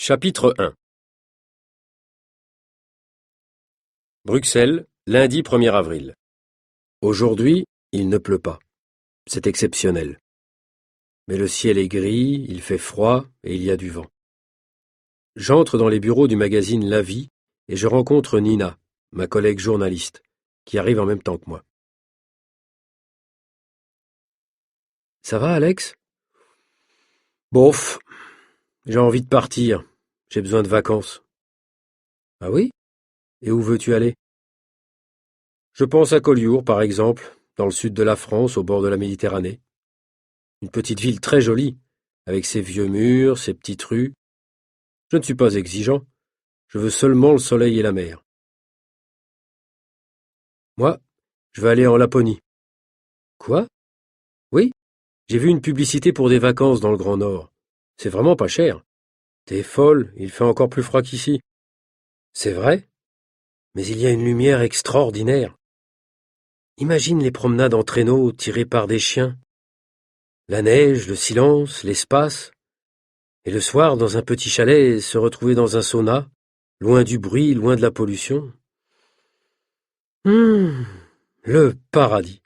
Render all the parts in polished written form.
Chapitre 1. Bruxelles, lundi 1er avril. Aujourd'hui, il ne pleut pas. C'est exceptionnel. Mais le ciel est gris, il fait froid et il y a du vent. J'entre dans les bureaux du magazine La Vie et je rencontre Nina, ma collègue journaliste, qui arrive en même temps que moi. Ça va, Alex? Bof, j'ai envie de partir. J'ai besoin de vacances. Ah oui? Et où veux-tu aller? Je pense à Collioure, par exemple, dans le sud de la France, au bord de la Méditerranée. Une petite ville très jolie, avec ses vieux murs, ses petites rues. Je ne suis pas exigeant, je veux seulement le soleil et la mer. Moi, je veux aller en Laponie. Quoi? Oui, j'ai vu une publicité pour des vacances dans le Grand Nord. C'est vraiment pas cher. T'es folle, il fait encore plus froid qu'ici. C'est vrai, mais il y a une lumière extraordinaire. Imagine les promenades en traîneau tirés par des chiens. La neige, le silence, l'espace. Et le soir, dans un petit chalet, se retrouver dans un sauna, loin du bruit, loin de la pollution. Hum, le paradis.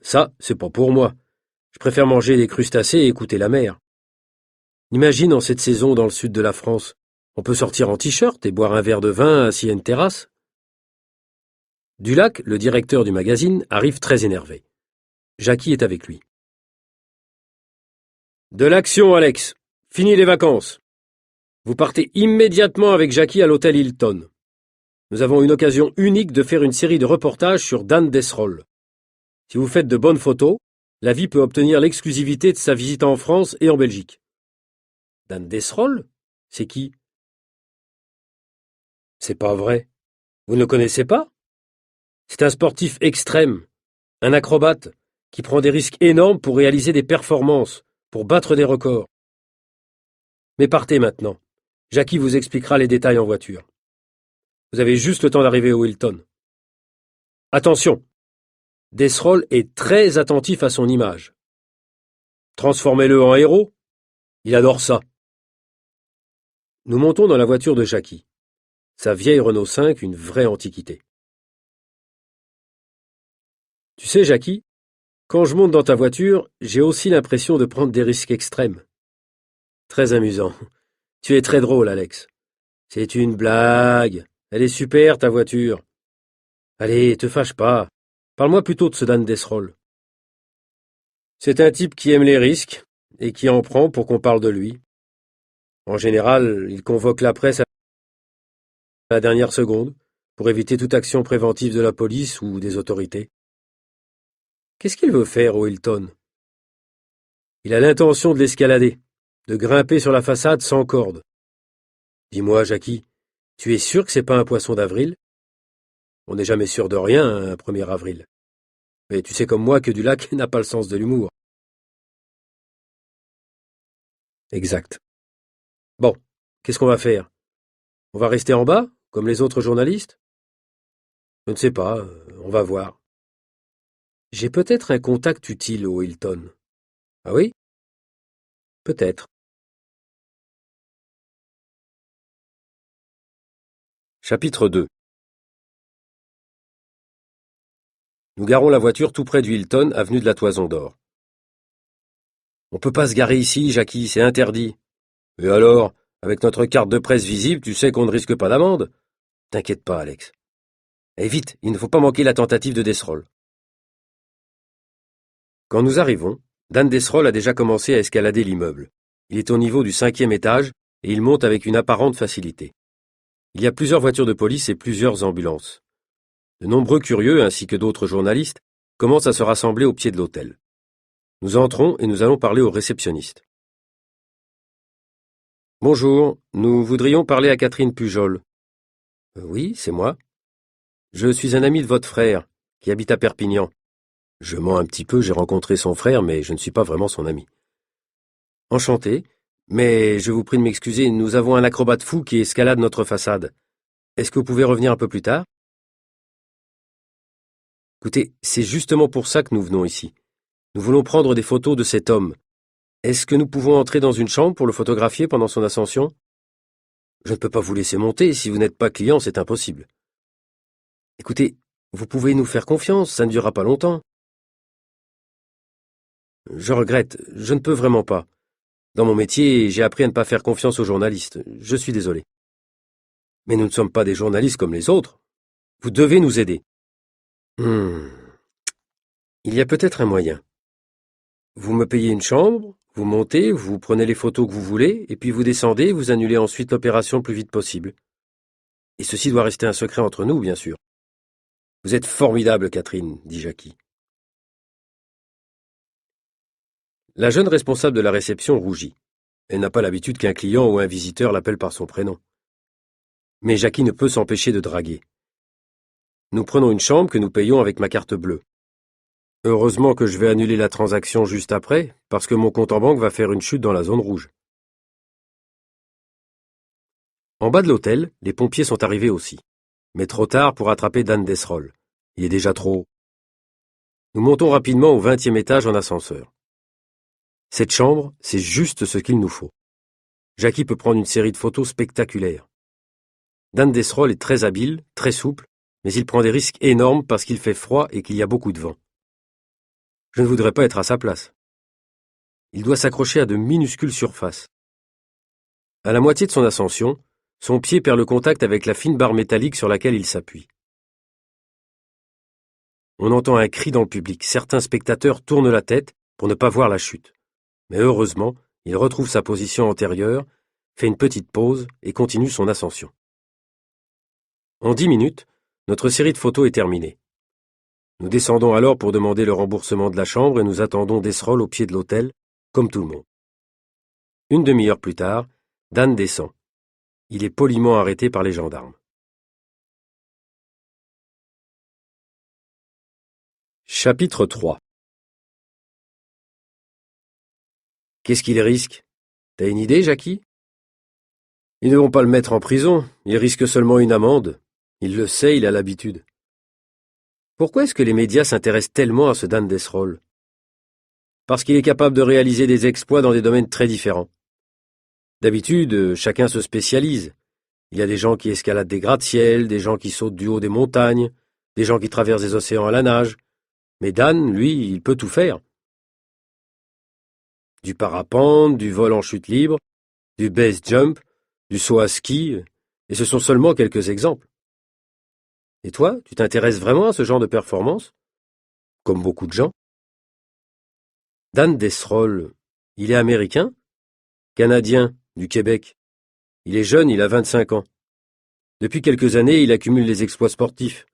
Ça, c'est pas pour moi. Je préfère manger des crustacés et écouter la mer. Imagine en cette saison dans le sud de la France. On peut sortir en t-shirt et boire un verre de vin assis à une terrasse. Dulac, le directeur du magazine, arrive très énervé. Jackie est avec lui. De l'action, Alex. Fini les vacances. Vous partez immédiatement avec Jackie à l'hôtel Hilton. Nous avons une occasion unique de faire une série de reportages sur Dan Desrolles. Si vous faites de bonnes photos, La Vie peut obtenir l'exclusivité de sa visite en France et en Belgique. Dan Desrolles? C'est qui? C'est pas vrai. Vous ne le connaissez pas? C'est un sportif extrême, un acrobate, qui prend des risques énormes pour réaliser des performances, pour battre des records. Mais partez maintenant. Jackie vous expliquera les détails en voiture. Vous avez juste le temps d'arriver au Hilton. Attention! Desrolles est très attentif à son image. Transformez-le en héros. Il adore ça. Nous montons dans la voiture de Jackie. Sa vieille Renault 5, une vraie antiquité. Tu sais, Jackie, quand je monte dans ta voiture, j'ai aussi l'impression de prendre des risques extrêmes. Très amusant. Tu es très drôle, Alex. C'est une blague. Elle est super, ta voiture. Allez, te fâche pas. Parle-moi plutôt de ce Dan Desrolles. C'est un type qui aime les risques et qui en prend pour qu'on parle de lui. En général, il convoque la presse à la dernière seconde pour éviter toute action préventive de la police ou des autorités. Qu'est-ce qu'il veut faire au Hilton? Il a l'intention de l'escalader, de grimper sur la façade sans corde. Dis-moi, Jackie, tu es sûr que c'est pas un poisson d'avril? On n'est jamais sûr de rien, un 1er avril. Mais tu sais comme moi que Dulac n'a pas le sens de l'humour. Exact. Bon, qu'est-ce qu'on va faire? On va rester en bas, comme les autres journalistes? Je ne sais pas, on va voir. J'ai peut-être un contact utile au Hilton. Ah oui? Peut-être. Chapitre 2. Nous garons la voiture tout près du Hilton, avenue de la Toison d'Or. On peut pas se garer ici, Jackie, c'est interdit. Et alors, avec notre carte de presse visible, tu sais qu'on ne risque pas d'amende? T'inquiète pas, Alex. Et vite, il ne faut pas manquer la tentative de Desrolles. Quand nous arrivons, Dan Desrolles a déjà commencé à escalader l'immeuble. Il est au niveau du 5e étage et il monte avec une apparente facilité. Il y a plusieurs voitures de police et plusieurs ambulances. De nombreux curieux, ainsi que d'autres journalistes, commencent à se rassembler au pied de l'hôtel. Nous entrons et nous allons parler au réceptionniste. Bonjour, nous voudrions parler à Catherine Pujol. Oui, c'est moi. Je suis un ami de votre frère, qui habite à Perpignan. Je mens un petit peu, j'ai rencontré son frère, mais je ne suis pas vraiment son ami. Enchanté, mais je vous prie de m'excuser, nous avons un acrobate fou qui escalade notre façade. Est-ce que vous pouvez revenir un peu plus tard? Écoutez, c'est justement pour ça que nous venons ici. Nous voulons prendre des photos de cet homme. Est-ce que nous pouvons entrer dans une chambre pour le photographier pendant son ascension? Je ne peux pas vous laisser monter, si vous n'êtes pas client, c'est impossible. Écoutez, vous pouvez nous faire confiance, ça ne durera pas longtemps. Je regrette, je ne peux vraiment pas. Dans mon métier, j'ai appris à ne pas faire confiance aux journalistes. Je suis désolé. Mais nous ne sommes pas des journalistes comme les autres. Vous devez nous aider. Il y a peut-être un moyen. Vous me payez une chambre, vous montez, vous prenez les photos que vous voulez, et puis vous descendez et vous annulez ensuite l'opération le plus vite possible. Et ceci doit rester un secret entre nous, bien sûr. Vous êtes formidable, Catherine, dit Jackie. La jeune responsable de la réception rougit. Elle n'a pas l'habitude qu'un client ou un visiteur l'appelle par son prénom. Mais Jackie ne peut s'empêcher de draguer. Nous prenons une chambre que nous payons avec ma carte bleue. Heureusement que je vais annuler la transaction juste après, parce que mon compte en banque va faire une chute dans la zone rouge. En bas de l'hôtel, les pompiers sont arrivés aussi. Mais trop tard pour attraper Dan Desrolles. Il est déjà trop haut. Nous montons rapidement au 20e étage en ascenseur. Cette chambre, c'est juste ce qu'il nous faut. Jackie peut prendre une série de photos spectaculaires. Dan Desrolles est très habile, très souple, mais il prend des risques énormes parce qu'il fait froid et qu'il y a beaucoup de vent. Je ne voudrais pas être à sa place. Il doit s'accrocher à de minuscules surfaces. À la moitié de son ascension, son pied perd le contact avec la fine barre métallique sur laquelle il s'appuie. On entend un cri dans le public. Certains spectateurs tournent la tête pour ne pas voir la chute. Mais heureusement, il retrouve sa position antérieure, fait une petite pause et continue son ascension. En 10 minutes, notre série de photos est terminée. Nous descendons alors pour demander le remboursement de la chambre et nous attendons Desrolles au pied de l'hôtel, comme tout le monde. Une demi-heure plus tard, Dan descend. Il est poliment arrêté par les gendarmes. Chapitre 3. Qu'est-ce qu'il risque? T'as une idée, Jackie? Ils ne vont pas le mettre en prison, il risque seulement une amende. Il le sait, il a l'habitude. Pourquoi est-ce que les médias s'intéressent tellement à ce Dan Desrolles? Parce qu'il est capable de réaliser des exploits dans des domaines très différents. D'habitude, chacun se spécialise. Il y a des gens qui escaladent des gratte-ciel, des gens qui sautent du haut des montagnes, des gens qui traversent des océans à la nage. Mais Dan, lui, il peut tout faire. Du parapente, du vol en chute libre, du base jump, du saut à ski, et ce sont seulement quelques exemples. Et toi, tu t'intéresses vraiment à ce genre de performance? Comme beaucoup de gens. Dan Desrolles, il est américain? Canadien, du Québec. Il est jeune, il a 25 ans. Depuis quelques années, il accumule les exploits sportifs.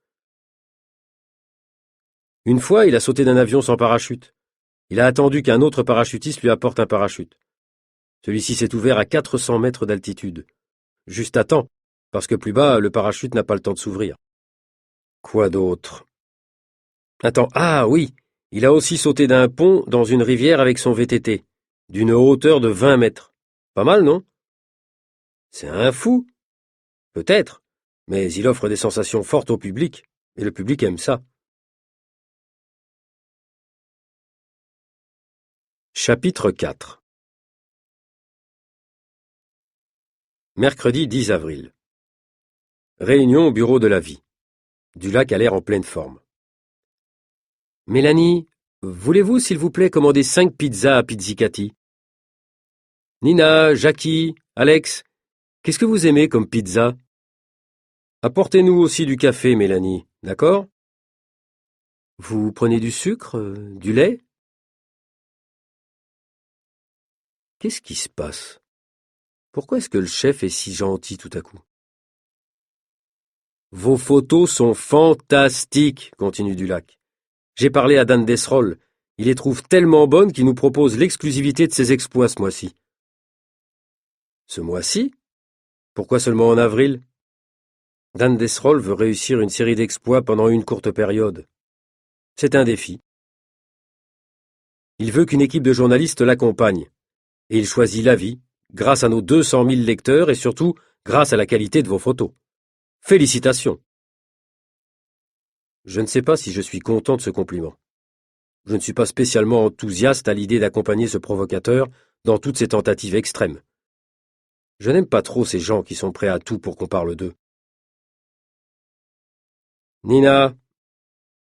Une fois, il a sauté d'un avion sans parachute. Il a attendu qu'un autre parachutiste lui apporte un parachute. Celui-ci s'est ouvert à 400 mètres d'altitude. Juste à temps, parce que plus bas, le parachute n'a pas le temps de s'ouvrir. Quoi d'autre? Attends, ah oui, il a aussi sauté d'un pont dans une rivière avec son VTT, d'une hauteur de 20 mètres. Pas mal, non? C'est un fou. Peut-être, mais il offre des sensations fortes au public, et le public aime ça. Chapitre 4. Mercredi 10 avril. Réunion au bureau de la vie. Dulac a l'air en pleine forme. Mélanie, voulez-vous, s'il vous plaît, commander 5 pizzas à Pizzicati? Nina, Jackie, Alex, qu'est-ce que vous aimez comme pizza? Apportez-nous aussi du café, Mélanie, d'accord? Vous prenez du sucre, du lait? Qu'est-ce qui se passe? Pourquoi est-ce que le chef est si gentil tout à coup? Vos photos sont fantastiques, continue Dulac. J'ai parlé à Dan Desrolles. Il les trouve tellement bonnes qu'il nous propose l'exclusivité de ses exploits ce mois-ci. Ce mois-ci? Pourquoi seulement en avril? Dan Desrolles veut réussir une série d'exploits pendant une courte période. C'est un défi. Il veut qu'une équipe de journalistes l'accompagne. Et il choisit la vie, grâce à nos 200 000 lecteurs et surtout grâce à la qualité de vos photos. Félicitations! Je ne sais pas si je suis content de ce compliment. Je ne suis pas spécialement enthousiaste à l'idée d'accompagner ce provocateur dans toutes ses tentatives extrêmes. Je n'aime pas trop ces gens qui sont prêts à tout pour qu'on parle d'eux. Nina,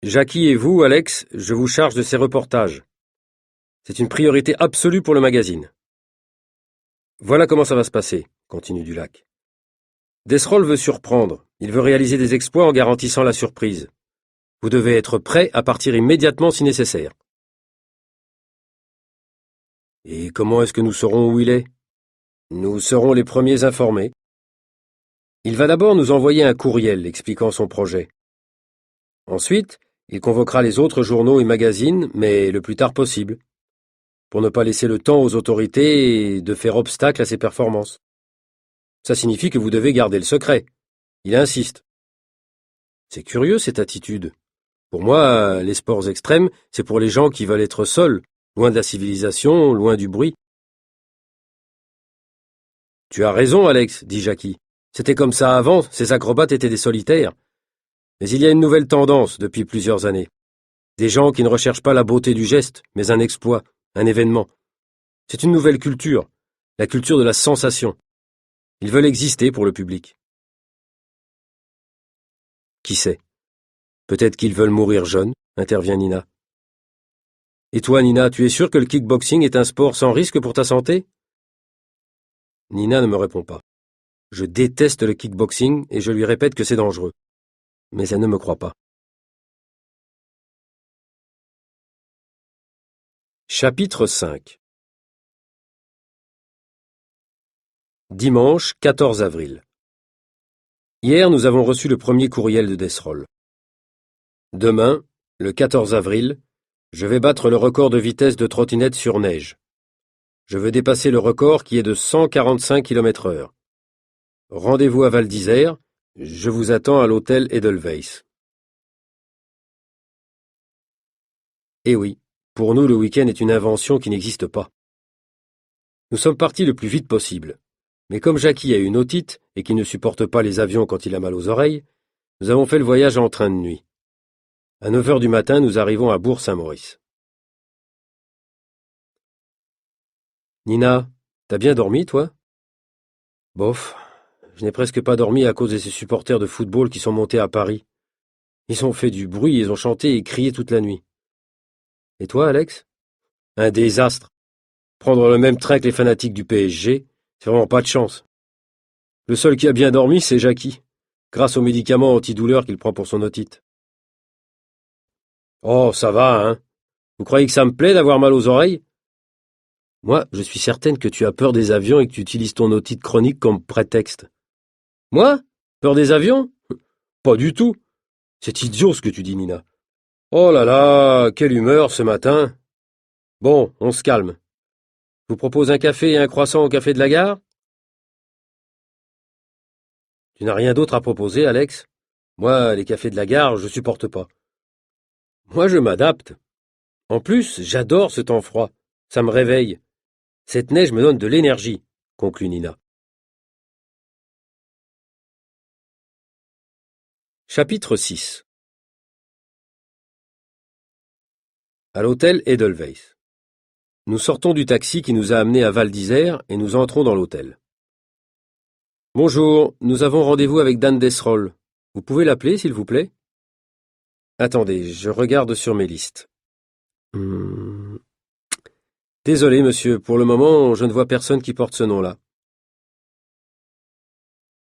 Jackie et vous, Alex, je vous charge de ces reportages. C'est une priorité absolue pour le magazine. Voilà comment ça va se passer, continue Dulac. Desrolles veut surprendre, il veut réaliser des exploits en garantissant la surprise. Vous devez être prêt à partir immédiatement si nécessaire. Et comment est-ce que nous saurons où il est? Nous serons les premiers informés. Il va d'abord nous envoyer un courriel expliquant son projet. Ensuite, il convoquera les autres journaux et magazines, mais le plus tard possible, pour ne pas laisser le temps aux autorités de faire obstacle à ses performances. Ça signifie que vous devez garder le secret. Il insiste. C'est curieux cette attitude. Pour moi, les sports extrêmes, c'est pour les gens qui veulent être seuls, loin de la civilisation, loin du bruit. Tu as raison, Alex, dit Jackie. C'était comme ça avant, ces acrobates étaient des solitaires. Mais il y a une nouvelle tendance depuis plusieurs années. Des gens qui ne recherchent pas la beauté du geste, mais un exploit, un événement. C'est une nouvelle culture, la culture de la sensation. Ils veulent exister pour le public. Qui sait? Peut-être qu'ils veulent mourir jeunes, intervient Nina. Et toi, Nina, tu es sûre que le kickboxing est un sport sans risque pour ta santé? Nina ne me répond pas. Je déteste le kickboxing et je lui répète que c'est dangereux. Mais elle ne me croit pas. Chapitre 5. Dimanche 14 avril. Hier, nous avons reçu le premier courriel de Desrolles. Demain, le 14 avril, je vais battre le record de vitesse de trottinette sur neige. Je veux dépasser le record qui est de 145 km/h. Rendez-vous à Val d'Isère, je vous attends à l'hôtel Edelweiss. Eh oui, pour nous le week-end est une invention qui n'existe pas. Nous sommes partis le plus vite possible. Mais comme Jackie a une otite et qu'il ne supporte pas les avions quand il a mal aux oreilles, nous avons fait le voyage en train de nuit. À 9 heures du matin, nous arrivons à Bourg-Saint-Maurice. Nina, t'as bien dormi, toi? Bof, je n'ai presque pas dormi à cause de ces supporters de football qui sont montés à Paris. Ils ont fait du bruit, ils ont chanté et crié toute la nuit. Et toi, Alex? Un désastre. Prendre le même train que les fanatiques du PSG, c'est vraiment pas de chance. Le seul qui a bien dormi, c'est Jackie, grâce aux médicaments antidouleurs qu'il prend pour son otite. Oh, ça va, hein? Vous croyez que ça me plaît d'avoir mal aux oreilles? Moi, je suis certaine que tu as peur des avions et que tu utilises ton otite chronique comme prétexte. Moi? Peur des avions? Pas du tout. C'est idiot ce que tu dis, Nina. Oh là là, quelle humeur ce matin. Bon, on se calme. Je vous propose un café et un croissant au café de la gare? Tu n'as rien d'autre à proposer, Alex? Moi, les cafés de la gare, je supporte pas. Moi, je m'adapte. En plus, j'adore ce temps froid. Ça me réveille. Cette neige me donne de l'énergie, conclut Nina. Chapitre 6. À l'hôtel Edelweiss. Nous sortons du taxi qui nous a amenés à Val d'Isère et nous entrons dans l'hôtel. Bonjour, nous avons rendez-vous avec Dan Desrolles. Vous pouvez l'appeler, s'il vous plaît? Attendez, je regarde sur mes listes. Désolé, monsieur, pour le moment, je ne vois personne qui porte ce nom-là.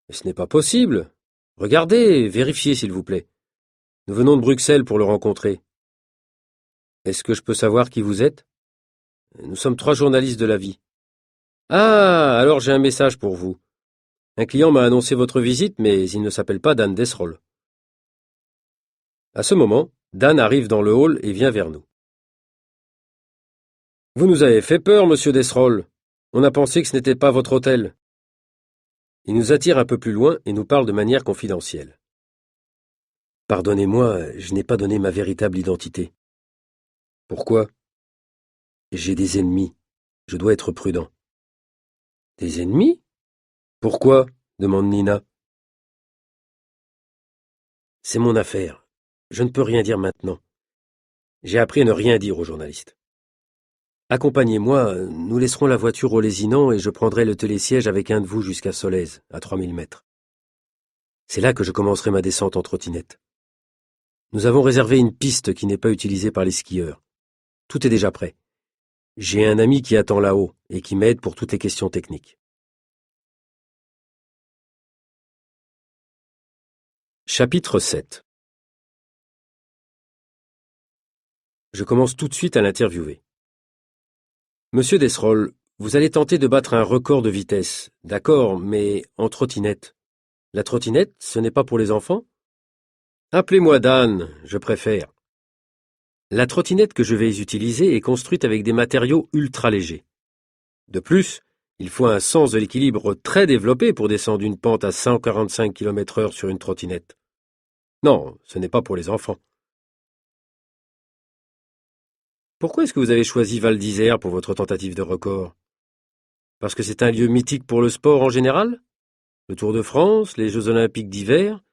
Mais ce n'est pas possible. Regardez, vérifiez, s'il vous plaît. Nous venons de Bruxelles pour le rencontrer. Est-ce que je peux savoir qui vous êtes? Nous sommes 3 journalistes de la vie. Ah, alors j'ai un message pour vous. Un client m'a annoncé votre visite, mais il ne s'appelle pas Dan Desrolles. À ce moment, Dan arrive dans le hall et vient vers nous. Vous nous avez fait peur, monsieur Desrolles. On a pensé que ce n'était pas votre hôtel. Il nous attire un peu plus loin et nous parle de manière confidentielle. Pardonnez-moi, je n'ai pas donné ma véritable identité. Pourquoi? J'ai des ennemis. Je dois être prudent. Des ennemis? Pourquoi? Demande Nina. C'est mon affaire. Je ne peux rien dire maintenant. J'ai appris à ne rien dire aux journalistes. Accompagnez-moi, nous laisserons la voiture au Lézinan et je prendrai le télésiège avec un de vous jusqu'à Solèze, à 3000 mètres. C'est là que je commencerai ma descente en trottinette. Nous avons réservé une piste qui n'est pas utilisée par les skieurs. Tout est déjà prêt. J'ai un ami qui attend là-haut et qui m'aide pour toutes les questions techniques. Chapitre 7. Je commence tout de suite à l'interviewer. Monsieur Desrolles, vous allez tenter de battre un record de vitesse, d'accord, mais en trottinette. La trottinette, ce n'est pas pour les enfants? Appelez-moi Dan, je préfère. La trottinette que je vais utiliser est construite avec des matériaux ultra légers. De plus, il faut un sens de l'équilibre très développé pour descendre une pente à 145 km/h sur une trottinette. Non, ce n'est pas pour les enfants. Pourquoi est-ce que vous avez choisi Val d'Isère pour votre tentative de record? Parce que c'est un lieu mythique pour le sport en général? Le Tour de France, les Jeux Olympiques d'hiver?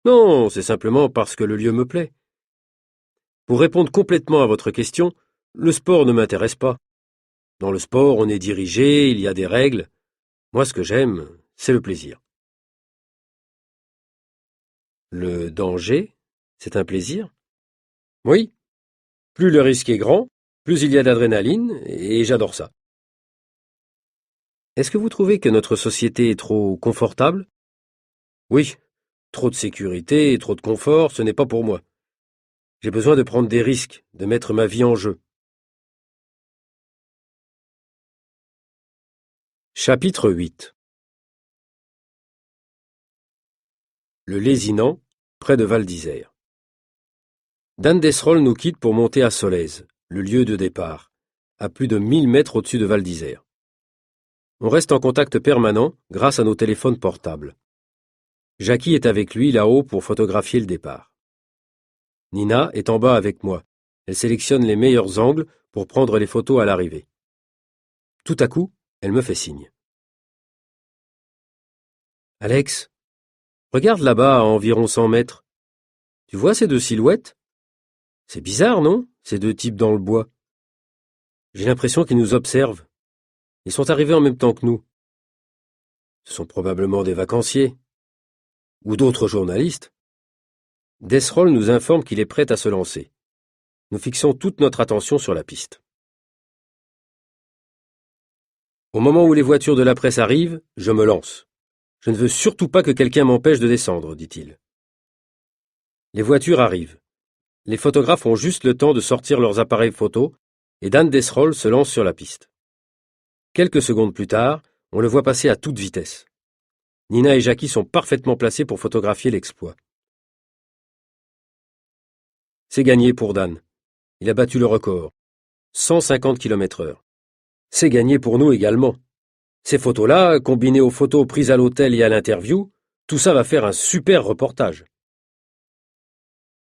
Non, c'est simplement parce que le lieu me plaît. Pour répondre complètement à votre question, le sport ne m'intéresse pas. Dans le sport, on est dirigé, il y a des règles. Moi, ce que j'aime, c'est le plaisir. Le danger, c'est un plaisir? Oui. Plus le risque est grand, plus il y a d'adrénaline, et j'adore ça. Est-ce que vous trouvez que notre société est trop confortable? Oui. Trop de sécurité et trop de confort, ce n'est pas pour moi. J'ai besoin de prendre des risques, de mettre ma vie en jeu. Chapitre 8. Le Lézinan, près de Val d'Isère. Dan Desrolles nous quitte pour monter à Solèze, le lieu de départ, à plus de 1000 mètres au-dessus de Val d'Isère. On reste en contact permanent grâce à nos téléphones portables. Jackie est avec lui là-haut pour photographier le départ. Nina est en bas avec moi. Elle sélectionne les meilleurs angles pour prendre les photos à l'arrivée. Tout à coup, elle me fait signe. Alex, regarde là-bas à environ 100 mètres. Tu vois ces deux silhouettes? C'est bizarre, non? Ces deux types dans le bois. J'ai l'impression qu'ils nous observent. Ils sont arrivés en même temps que nous. Ce sont probablement des vacanciers. Ou d'autres journalistes. Desrolles nous informe qu'il est prêt à se lancer. Nous fixons toute notre attention sur la piste. Au moment où les voitures de la presse arrivent, je me lance. Je ne veux surtout pas que quelqu'un m'empêche de descendre, dit-il. Les voitures arrivent. Les photographes ont juste le temps de sortir leurs appareils photo et Dan Desrolles se lance sur la piste. Quelques secondes plus tard, on le voit passer à toute vitesse. Nina et Jackie sont parfaitement placés pour photographier l'exploit. C'est gagné pour Dan. Il a battu le record. 150 km/h. C'est gagné pour nous également. Ces photos-là, combinées aux photos prises à l'hôtel et à l'interview, tout ça va faire un super reportage.